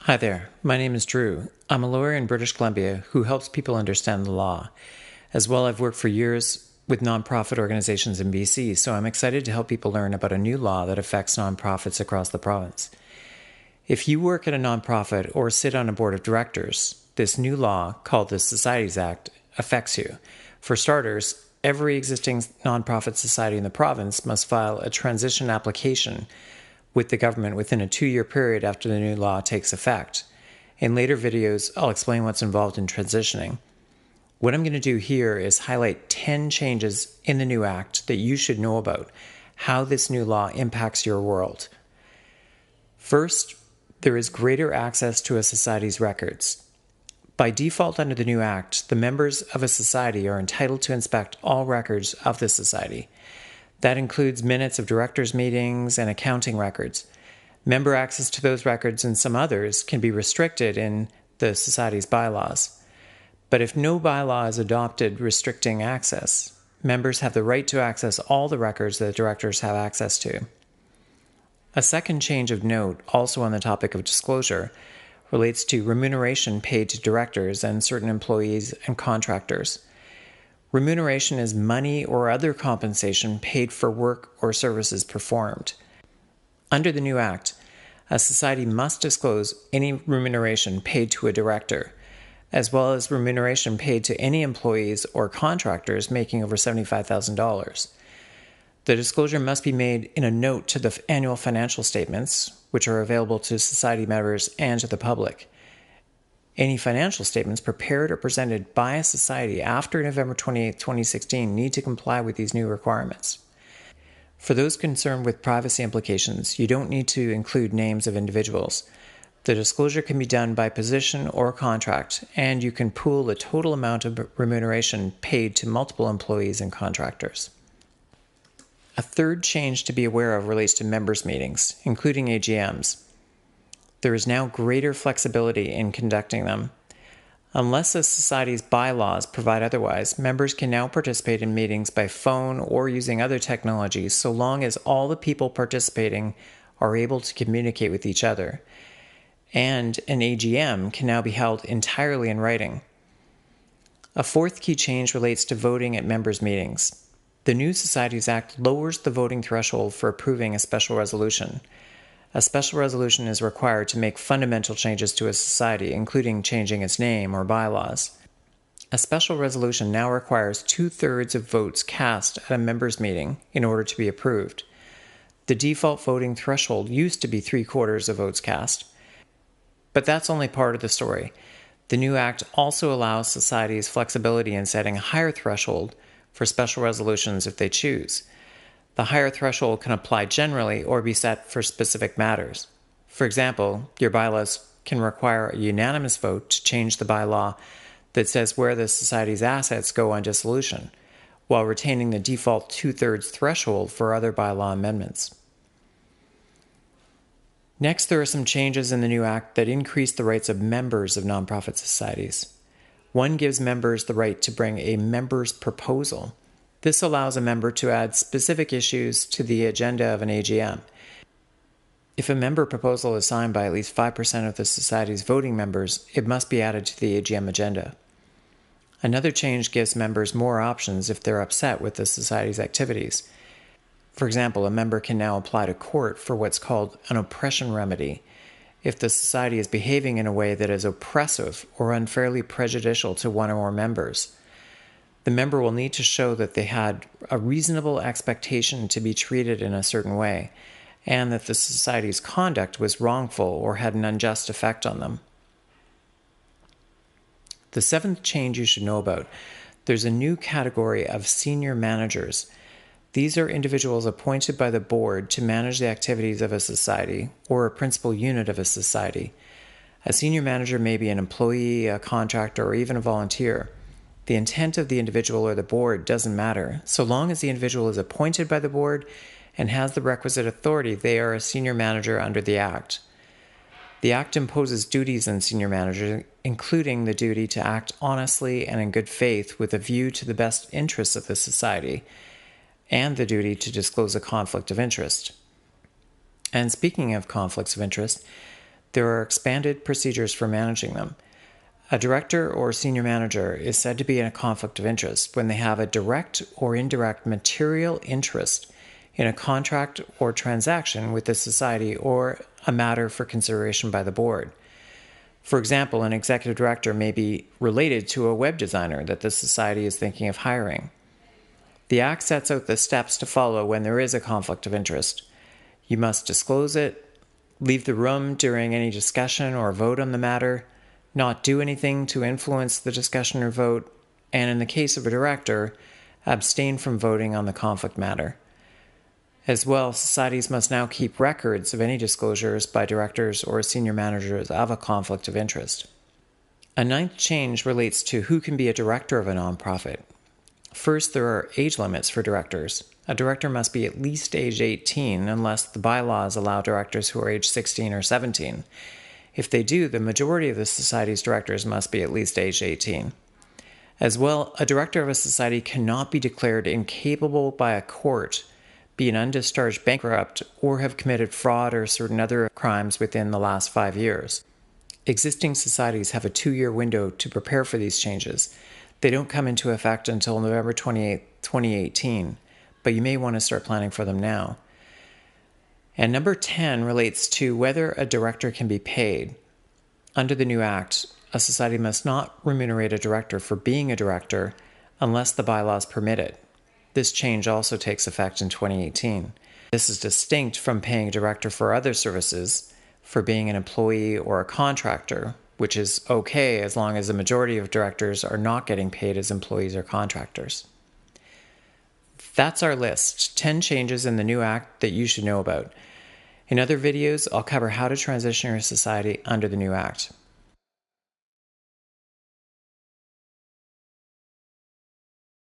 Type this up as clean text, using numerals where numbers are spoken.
Hi there, my name is Drew. I'm a lawyer in British Columbia who helps people understand the law. As well, I've worked for years with nonprofit organizations in BC, so I'm excited to help people learn about a new law that affects nonprofits across the province. If you work at a nonprofit or sit on a board of directors, this new law, called the Societies Act, affects you. For starters, every existing nonprofit society in the province must file a transition application with the government within a 2-year period after the new law takes effect. In later videos, I'll explain what's involved in transitioning. What I'm going to do here is highlight 10 changes in the new act that you should know about, how this new law impacts your world. First, there is greater access to a society's records. By default under the new act, the members of a society are entitled to inspect all records of the society. That includes minutes of directors' meetings and accounting records. Member access to those records and some others can be restricted in the society's bylaws. But if no bylaw is adopted restricting access, members have the right to access all the records that directors have access to. A second change of note, also on the topic of disclosure, relates to remuneration paid to directors and certain employees and contractors. Remuneration is money or other compensation paid for work or services performed. Under the new act, a society must disclose any remuneration paid to a director, as well as remuneration paid to any employees or contractors making over $75,000. The disclosure must be made in a note to the annual financial statements, which are available to society members and to the public. Any financial statements prepared or presented by a society after November 28, 2016 need to comply with these new requirements. For those concerned with privacy implications, you don't need to include names of individuals. The disclosure can be done by position or contract, and you can pool the total amount of remuneration paid to multiple employees and contractors. A third change to be aware of relates to members' meetings, including AGMs. There is now greater flexibility in conducting them. Unless a society's bylaws provide otherwise, members can now participate in meetings by phone or using other technologies so long as all the people participating are able to communicate with each other. And an AGM can now be held entirely in writing. A fourth key change relates to voting at members' meetings. The new Societies Act lowers the voting threshold for approving a special resolution. A special resolution is required to make fundamental changes to a society, including changing its name or bylaws. A special resolution now requires 2/3 of votes cast at a members' meeting in order to be approved. The default voting threshold used to be 3/4 of votes cast. But that's only part of the story. The new act also allows societies flexibility in setting a higher threshold for special resolutions if they choose. The higher threshold can apply generally or be set for specific matters. For example, your bylaws can require a unanimous vote to change the bylaw that says where the society's assets go on dissolution, while retaining the default 2/3 threshold for other bylaw amendments. Next, there are some changes in the new act that increase the rights of members of nonprofit societies. One gives members the right to bring a member's proposal. This allows a member to add specific issues to the agenda of an AGM. If a member proposal is signed by at least 5% of the society's voting members, it must be added to the AGM agenda. Another change gives members more options if they're upset with the society's activities. For example, a member can now apply to court for what's called an oppression remedy if the society is behaving in a way that is oppressive or unfairly prejudicial to one or more members. The member will need to show that they had a reasonable expectation to be treated in a certain way, and that the society's conduct was wrongful or had an unjust effect on them. The seventh change you should know about, there's a new category of senior managers. These are individuals appointed by the board to manage the activities of a society or a principal unit of a society. A senior manager may be an employee, a contractor, or even a volunteer. The intent of the individual or the board doesn't matter. So long as the individual is appointed by the board and has the requisite authority, they are a senior manager under the Act. The Act imposes duties on senior managers, including the duty to act honestly and in good faith with a view to the best interests of the society, and the duty to disclose a conflict of interest. And speaking of conflicts of interest, There are expanded procedures for managing them. A director or senior manager is said to be in a conflict of interest when they have a direct or indirect material interest in a contract or transaction with the society or a matter for consideration by the board. For example, an executive director may be related to a web designer that the society is thinking of hiring. The Act sets out the steps to follow when there is a conflict of interest. You must disclose it, leave the room during any discussion or vote on the matter, not do anything to influence the discussion or vote, and in the case of a director, abstain from voting on the conflict matter. As well, societies must now keep records of any disclosures by directors or senior managers of a conflict of interest. A ninth change relates to who can be a director of a nonprofit. First, there are age limits for directors. A director must be at least age 18 unless the bylaws allow directors who are age 16 or 17. If they do, the majority of the society's directors must be at least age 18. As well, a director of a society cannot be declared incapable by a court, be an undischarged bankrupt, or have committed fraud or certain other crimes within the last 5 years. Existing societies have a 2-year window to prepare for these changes. They don't come into effect until November 28, 2018, but you may want to start planning for them now. And number 10 relates to whether a director can be paid. Under the new Act, a society must not remunerate a director for being a director unless the bylaws permit it. This change also takes effect in 2018. This is distinct from paying a director for other services, for being an employee or a contractor, which is okay as long as the majority of directors are not getting paid as employees or contractors. That's our list, 10 changes in the new Act that you should know about. In other videos, I'll cover how to transition your society under the new Act.